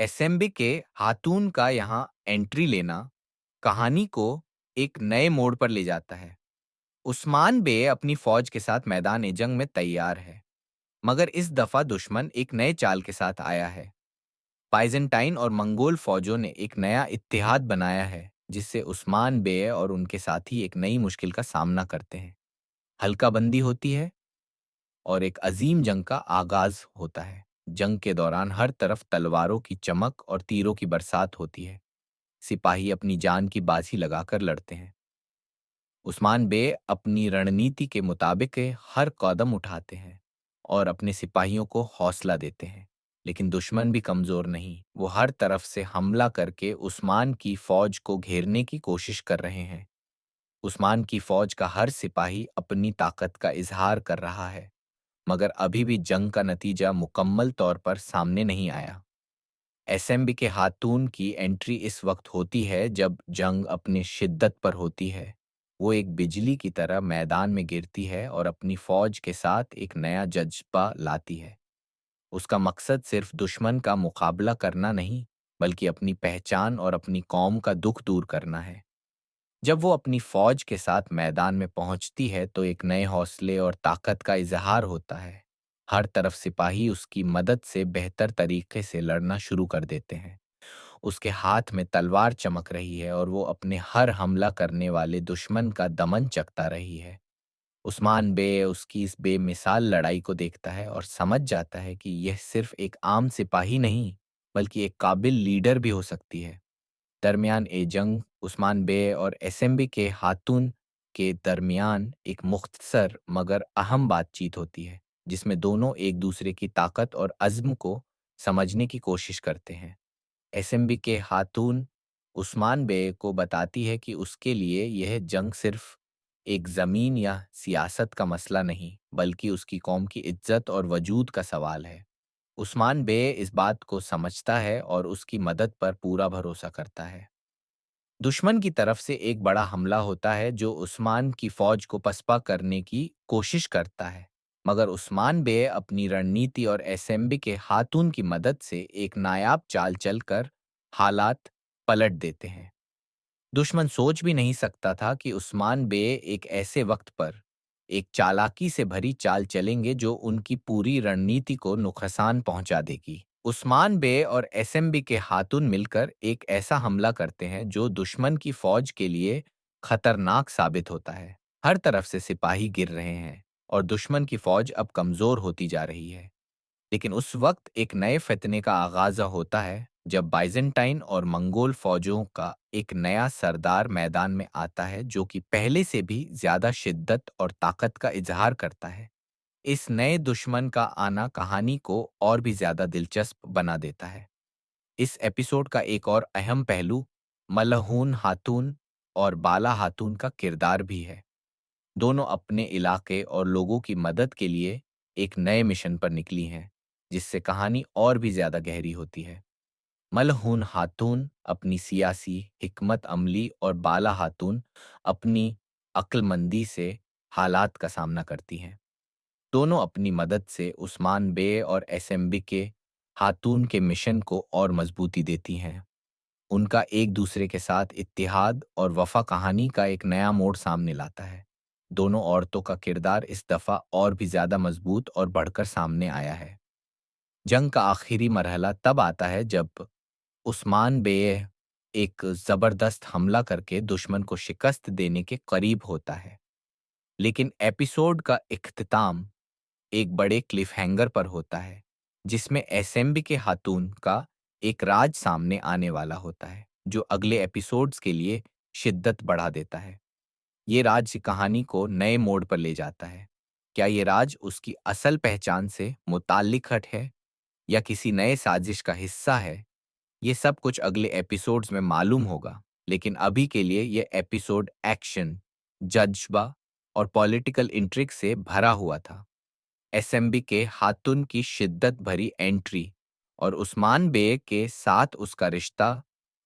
SMB के हाथून का यहाँ एंट्री लेना कहानी को एक नए मोड़ पर ले जाता है। उस्मान बे अपनी फौज के साथ मैदान ए जंग में तैयार है, मगर इस दफा दुश्मन एक नए चाल के साथ आया है। बाइजेंटाइन और मंगोल फौजों ने एक नया इत्तेहाद बनाया है, जिससे उस्मान बे और उनके साथी एक नई मुश्किल का सामना करते हैं। हल्का बंदी होती है और एक अजीम जंग का आगाज होता है। जंग के दौरान हर तरफ तलवारों की चमक और तीरों की बरसात होती है। सिपाही अपनी जान की बाजी लगाकर लड़ते हैं। उस्मान बे अपनी रणनीति के मुताबिक हर कदम उठाते हैं और अपने सिपाहियों को हौसला देते हैं। लेकिन दुश्मन भी कमजोर नहीं, वो हर तरफ से हमला करके उस्मान की फौज को घेरने की कोशिश कर रहे हैं। उस्मान की फौज का हर सिपाही अपनी ताकत का इजहार कर रहा है, मगर अभी भी जंग का नतीजा मुकम्मल तौर पर सामने नहीं आया। एसएमबी के हाथून की एंट्री इस वक्त होती है जब जंग अपनी शिद्दत पर होती है। वो एक बिजली की तरह मैदान में गिरती है और अपनी फौज के साथ एक नया जज्बा लाती है। उसका मकसद सिर्फ दुश्मन का मुकाबला करना नहीं, बल्कि अपनी पहचान और अपनी कौम का दुख दूर करना है। जब वो अपनी फौज के साथ मैदान में पहुंचती है तो एक नए हौसले और ताकत का इजहार होता है। हर तरफ सिपाही उसकी मदद से बेहतर तरीके से लड़ना शुरू कर देते हैं। उसके हाथ में तलवार चमक रही है और वो अपने हर हमला करने वाले दुश्मन का दमन चकता रही है। उस्मान बे उसकी इस बेमिसाल लड़ाई को देखता है और समझ जाता है कि यह सिर्फ एक आम सिपाही नहीं, बल्कि एक काबिल लीडर भी हो सकती है। दरमियान ए जंग उस्मान बे और एसएमबी के हाथून के दरमियान एक मुख्तसर मगर अहम बातचीत होती है, जिसमें दोनों एक दूसरे की ताकत और अज़्म को समझने की कोशिश करते हैं। एसएमबी के हाथून उस्मान बे को बताती है कि उसके लिए यह जंग सिर्फ एक ज़मीन या सियासत का मसला नहीं, बल्कि उसकी कौम की इज्जत और वजूद का सवाल है। उस्मान बे इस बात को समझता है और उसकी मदद पर पूरा भरोसा करता है। दुश्मन की तरफ से एक बड़ा हमला होता है जो उस्मान की फौज को पसपा करने की कोशिश करता है, मगर उस्मान बे अपनी रणनीति और एसएमबी के हाथून की मदद से एक नायाब चाल चलकर हालात पलट देते हैं। दुश्मन सोच भी नहीं सकता था कि उस्मान बे एक ऐसे वक्त पर एक चालाकी से भरी चाल चलेंगे जो उनकी पूरी रणनीति को नुकसान पहुंचा देगी। उस्मान बे और एसएमबी के हाथुन मिलकर एक ऐसा हमला करते हैं जो दुश्मन की फौज के लिए खतरनाक साबित होता है। हर तरफ से सिपाही गिर रहे हैं और दुश्मन की फौज अब कमजोर होती जा रही है। लेकिन उस वक्त एक नए फितने का आगाज होता है जब बाइजेंटाइन और मंगोल फौजों का एक नया सरदार मैदान में आता है जो कि पहले से भी ज्यादा शिद्दत और ताकत का इजहार करता है। इस नए दुश्मन का आना कहानी को और भी ज्यादा दिलचस्प बना देता है। इस एपिसोड का एक और अहम पहलू मलहून हाथून और बाला हाथून का किरदार भी है। दोनों अपने इलाके और लोगों की मदद के लिए एक नए मिशन पर निकली हैं, जिससे कहानी और भी ज्यादा गहरी होती है। मलहून हाथून अपनी सियासी हिकमत अमली और बाला हाथून अपनी अक्लमंदी से हालात का सामना करती हैं। दोनों अपनी मदद से उस्मान बे और एसएमबी के हाथून के मिशन को और मजबूती देती हैं। उनका एक दूसरे के साथ इत्तेहाद और वफा कहानी का एक नया मोड़ सामने लाता है। दोनों औरतों का किरदार इस दफा और भी ज्यादा मजबूत और बढ़कर सामने आया है। जंग का आखिरी मरहला तब आता है जब उस्मान बे एक जबरदस्त हमला करके दुश्मन को शिकस्त देने के करीब होता है। लेकिन एपिसोड का इख्तिताम एक बड़े क्लिफहैंगर पर होता है, जिसमें एसएमबी के हाथून का एक राज सामने आने वाला होता है जो अगले एपिसोड्स के लिए शिद्दत बढ़ा देता है। ये राज कहानी को नए मोड़ पर ले जाता है। क्या ये राज उसकी असल पहचान से मुताल्लिक हट है या किसी नए साजिश का हिस्सा है? ये सब कुछ अगले एपिसोड्स में मालूम होगा। लेकिन अभी के लिए ये एपिसोड एक्शन, जज्बा और पॉलिटिकल इंट्रिग से भरा हुआ था। एसएमबी के हाथुन की शिद्दत भरी एंट्री और उस्मान बे के साथ उसका रिश्ता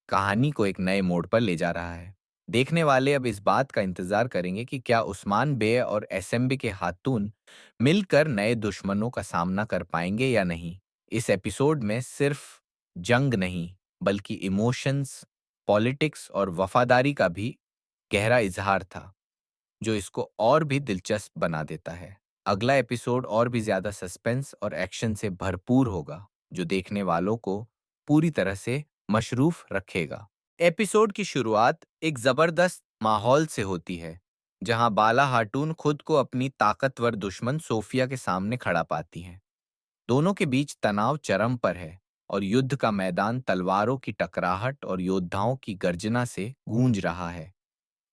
कहानी को एक नए मोड़ पर ले जा रहा है। देखने वाले अब इस बात का इंतजार करेंगे कि क्या उस्मान बे और एसएमबी के हाथून मिलकर नए दुश्मनों का सामना कर पाएंगे या नहीं। इस एपिसोड में सिर्फ जंग नहीं, बल्कि इमोशंस, पॉलिटिक्स और वफादारी का भी गहरा इजहार था, जो इसको और भी दिलचस्प बना देता है। अगला एपिसोड और भी ज़्यादा सस्पेंस और एक्शन से भरपूर होगा, जो देखने वालों को पूरी तरह से मशरूफ रखेगा। एपिसोड की शुरुआत एक ज़बरदस्त माहौल से होती है, जहां बाला हाटून खुद को अपनी ताकतवर दुश्मन सोफिया के सामने खड़ा पाती हैं। दोनों के बीच तनाव चरम पर है और युद्ध का मैदान तलवारों की टकराहट और योद्धाओं की गर्जना से गूंज रहा है।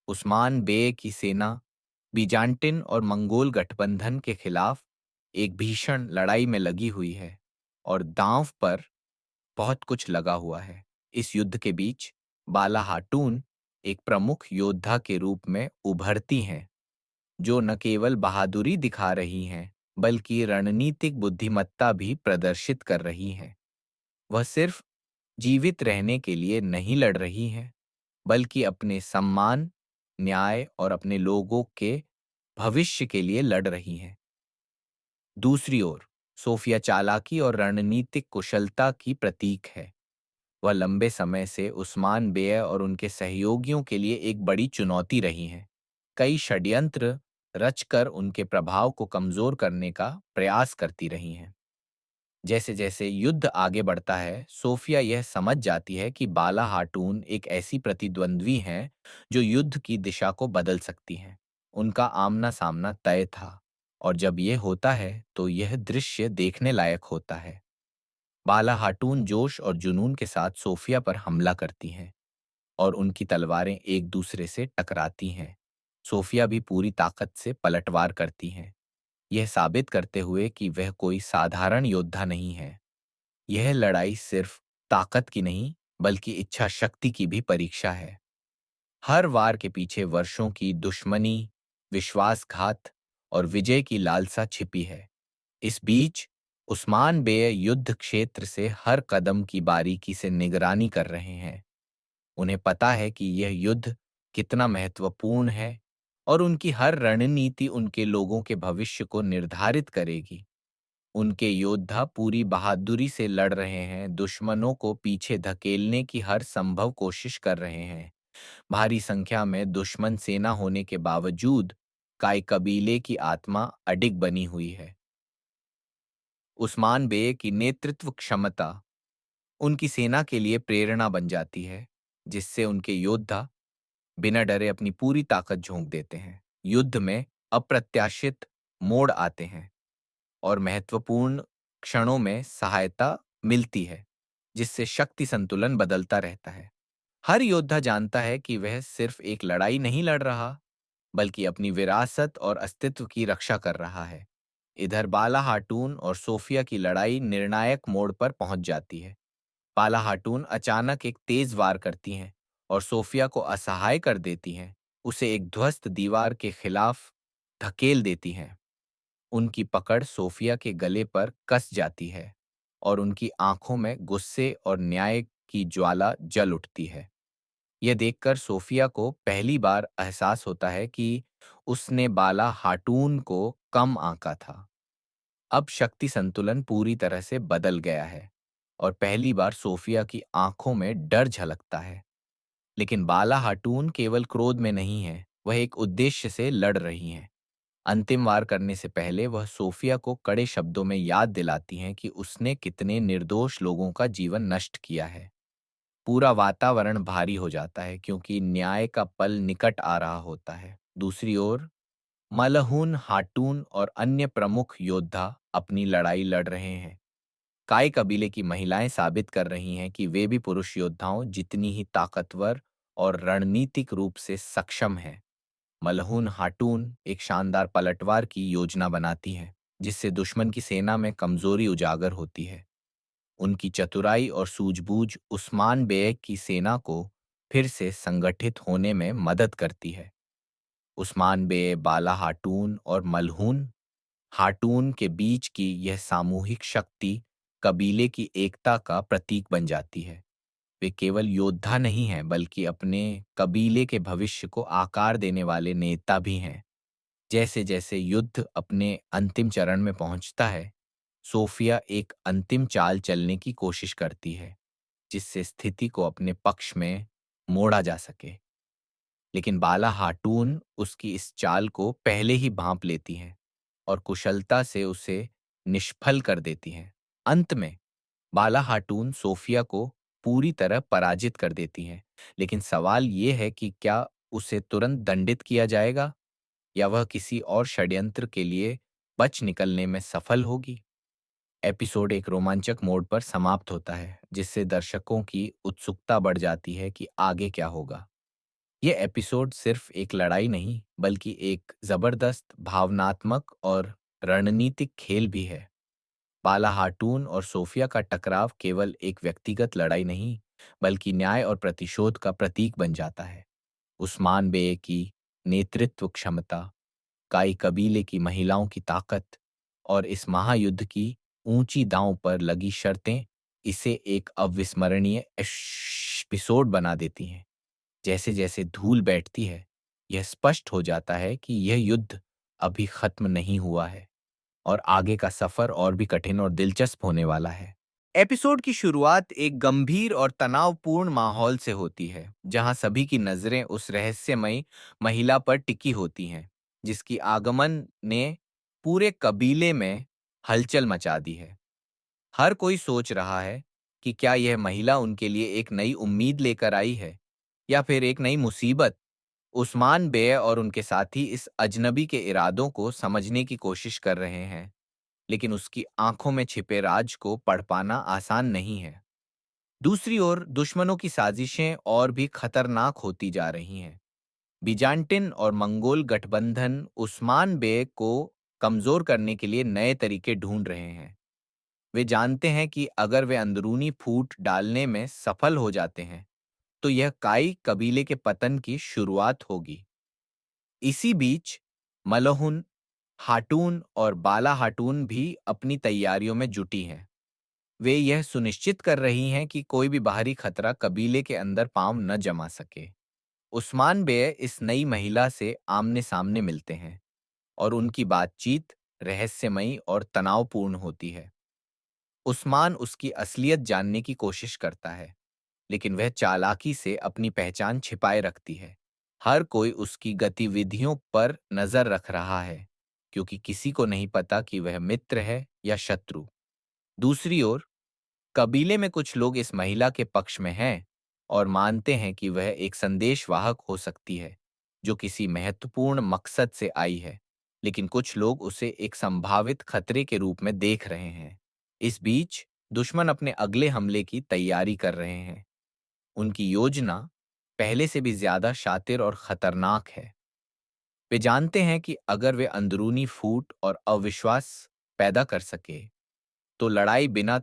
उस्मान बे की सेना बीजान्टिन और मंगोल गठबंधन के खिलाफ एक भीषण लड़ाई में लगी हुई है और दांव पर बहुत कुछ लगा हुआ है। इस युद्ध के बीच बाला हाटून एक प्रमुख योद्धा के रूप में उभरती हैं, जो न केवल बहादुरी दिखा रही हैं, बल्कि रणनीतिक बुद्धिमत्ता भी प्रदर्शित कर रही हैं। वह सिर्फ जीवित रहने के लिए नहीं लड़ रही हैं, बल्कि अपने सम्मान, न्याय और अपने लोगों के भविष्य के लिए लड़ रही हैं। दूसरी ओर, सोफिया चालाकी और रणनीतिक कुशलता की प्रतीक है। वह लंबे समय से उस्मान बेय और उनके सहयोगियों के लिए एक बड़ी चुनौती रही हैं। कई षड्यंत्र रचकर उनके प्रभाव को कमजोर करने का प्रयास करती रही हैं। जैसे जैसे युद्ध आगे बढ़ता है, सोफिया यह समझ जाती है कि बाला हाटून एक ऐसी प्रतिद्वंद्वी हैं जो युद्ध की दिशा को बदल सकती हैं। उनका आमना सामना तय था, और जब यह होता है तो यह दृश्य देखने लायक होता है। बाला हाटून जोश और जुनून के साथ सोफिया पर हमला करती हैं और उनकी तलवारें एक दूसरे से टकराती हैं। सोफिया भी पूरी ताकत से पलटवार करती हैं, यह साबित करते हुए कि वह कोई साधारण योद्धा नहीं है। यह लड़ाई सिर्फ ताकत की नहीं, बल्कि इच्छा शक्ति की भी परीक्षा है। हर वार के पीछे वर्षों की दुश्मनी, विश्वासघात और विजय की लालसा छिपी है। इस बीच उस्मान बे युद्ध क्षेत्र से हर कदम की बारीकी से निगरानी कर रहे हैं। उन्हें पता है कि यह युद्ध कितना महत्वपूर्ण है और उनकी हर रणनीति उनके लोगों के भविष्य को निर्धारित करेगी। उनके योद्धा पूरी बहादुरी से लड़ रहे हैं, दुश्मनों को पीछे धकेलने की हर संभव कोशिश कर रहे हैं। भारी संख्या में दुश्मन सेना होने के बावजूद काय कबीले की आत्मा अडिग बनी हुई है। उस्मान बे की नेतृत्व क्षमता उनकी सेना के लिए प्रेरणा बन जाती है, जिससे उनके योद्धा बिना डरे अपनी पूरी ताकत झोंक देते हैं। युद्ध में अप्रत्याशित मोड़ आते हैं और महत्वपूर्ण क्षणों में सहायता मिलती है, जिससे शक्ति संतुलन बदलता रहता है। हर योद्धा जानता है कि वह सिर्फ एक लड़ाई नहीं लड़ रहा, बल्कि अपनी विरासत और अस्तित्व की रक्षा कर रहा है। इधर बाला हाटून और सोफिया की लड़ाई निर्णायक मोड़ पर पहुंच जाती है। बाला हाटून अचानक एक तेज वार करती हैं और सोफिया को असहाय कर देती हैं, उसे एक ध्वस्त दीवार के खिलाफ धकेल देती हैं। उनकी पकड़ सोफिया के गले पर कस जाती है और उनकी आंखों में गुस्से और न्याय की ज्वाला जल उठती है। यह देखकर सोफिया को पहली बार एहसास होता है कि उसने बाला हाटून को कम आंका था। अब शक्ति संतुलन पूरी तरह से बदल गया है और पहली बार सोफिया की आंखों में डर झलकता है। लेकिन बाला हाटून केवल क्रोध में नहीं है, वह एक उद्देश्य से लड़ रही हैं। अंतिम वार करने से पहले वह सोफिया को कड़े शब्दों में याद दिलाती हैं कि उसने कितने निर्दोष लोगों का जीवन नष्ट किया है। पूरा वातावरण भारी हो जाता है, क्योंकि न्याय का पल निकट आ रहा होता है। दूसरी ओर मलहून हाटून और अन्य प्रमुख योद्धा अपनी लड़ाई लड़ रहे हैं। काय कबीले की महिलाएं साबित कर रही हैं कि वे भी पुरुष योद्धाओं जितनी ही ताकतवर और रणनीतिक रूप से सक्षम हैं। मलहून हाटून एक शानदार पलटवार की योजना बनाती हैं, जिससे दुश्मन की सेना में कमजोरी उजागर होती है। उनकी चतुराई और सूझबूझ उस्मान बेग की सेना को फिर से संगठित होने में मदद करती है। उस्मान बे, बाला हाटून और मलहून हाटून के बीच की यह सामूहिक शक्ति कबीले की एकता का प्रतीक बन जाती है। वे केवल योद्धा नहीं हैं, बल्कि अपने कबीले के भविष्य को आकार देने वाले नेता भी हैं। जैसे जैसे युद्ध अपने अंतिम चरण में पहुंचता है, सोफिया एक अंतिम चाल चलने की कोशिश करती है। जिससे स्थिति को अपने पक्ष में मोड़ा जा सके। लेकिन बाला हाटून उसकी इस चाल को पहले ही भांप लेती हैं और कुशलता से उसे निष्फल कर देती हैं। अंत में बाला हाटून सोफिया को पूरी तरह पराजित कर देती हैं। लेकिन सवाल ये है कि क्या उसे तुरंत दंडित किया जाएगा या वह किसी और षड्यंत्र के लिए बच निकलने में सफल होगी? एपिसोड एक रोमांचक मोड़ पर समाप्त होता है, जिससे दर्शकों की उत्सुकता बढ़ जाती है कि आगे क्या होगा। ये एपिसोड सिर्फ एक लड़ाई नहीं, बल्कि एक जबरदस्त भावनात्मक और रणनीतिक खेल भी है। बाला हाटून और सोफिया का टकराव केवल एक व्यक्तिगत लड़ाई नहीं, बल्कि न्याय और प्रतिशोध का प्रतीक बन जाता है। उस्मान बे की नेतृत्व क्षमता, काई कबीले की महिलाओं की ताकत और इस महायुद्ध की ऊंची दांव पर लगी शर्तें इसे एक अविस्मरणीय एपिसोड बना देती हैं। जैसे जैसे धूल बैठती है, यह स्पष्ट हो जाता है कि यह युद्ध अभी खत्म नहीं हुआ है और आगे का सफर और भी कठिन और दिलचस्प होने वाला है। एपिसोड की शुरुआत एक गंभीर और तनावपूर्ण माहौल से होती है, जहां सभी की नजरें उस रहस्यमयी महिला पर टिकी होती हैं, जिसकी आगमन ने पूरे कबीले में हलचल मचा दी है। हर कोई सोच रहा है कि क्या यह महिला उनके लिए एक नई उम्मीद लेकर आई है या फिर एक नई मुसीबत। उस्मान बे और उनके साथी इस अजनबी के इरादों को समझने की कोशिश कर रहे हैं, लेकिन उसकी आंखों में छिपे राज को पढ़ पाना आसान नहीं है। दूसरी ओर दुश्मनों की साजिशें और भी खतरनाक होती जा रही हैं। बीजान्टिन और मंगोल गठबंधन उस्मान बे को कमजोर करने के लिए नए तरीके ढूंढ रहे हैं। वे जानते हैं कि अगर वे अंदरूनी फूट डालने में सफल हो जाते हैं, तो यह काई कबीले के पतन की शुरुआत होगी। इसी बीच मलहुन, हाटून और बाला हाटून भी अपनी तैयारियों में जुटी हैं। वे यह सुनिश्चित कर रही हैं कि कोई भी बाहरी खतरा कबीले के अंदर पांव न जमा सके। उस्मान बे इस नई महिला से आमने-सामने मिलते हैं और उनकी बातचीत रहस्यमयी और तनावपूर्ण होती है। उस्मान उसकी असलियत जानने की कोशिश करता है, लेकिन वह चालाकी से अपनी पहचान छिपाए रखती है। हर कोई उसकी गतिविधियों पर नजर रख रहा है, क्योंकि किसी को नहीं पता कि वह मित्र है या शत्रु। दूसरी ओर कबीले में कुछ लोग इस महिला के पक्ष में हैं और मानते हैं कि वह एक संदेशवाहक हो सकती है, जो किसी महत्वपूर्ण मकसद से आई है, लेकिन कुछ लोग उसे एक संभावित खतरे के रूप में देख रहे हैं। इस बीच दुश्मन अपने अगले हमले की तैयारी कर रहे हैं। उनकी योजना पहले से भी ज्यादा शातिर और खतरनाक है। वे जानते हैं कि अगर वे अंदरूनी फूट और अविश्वास पैदा कर सके, तो लड़ाई बिना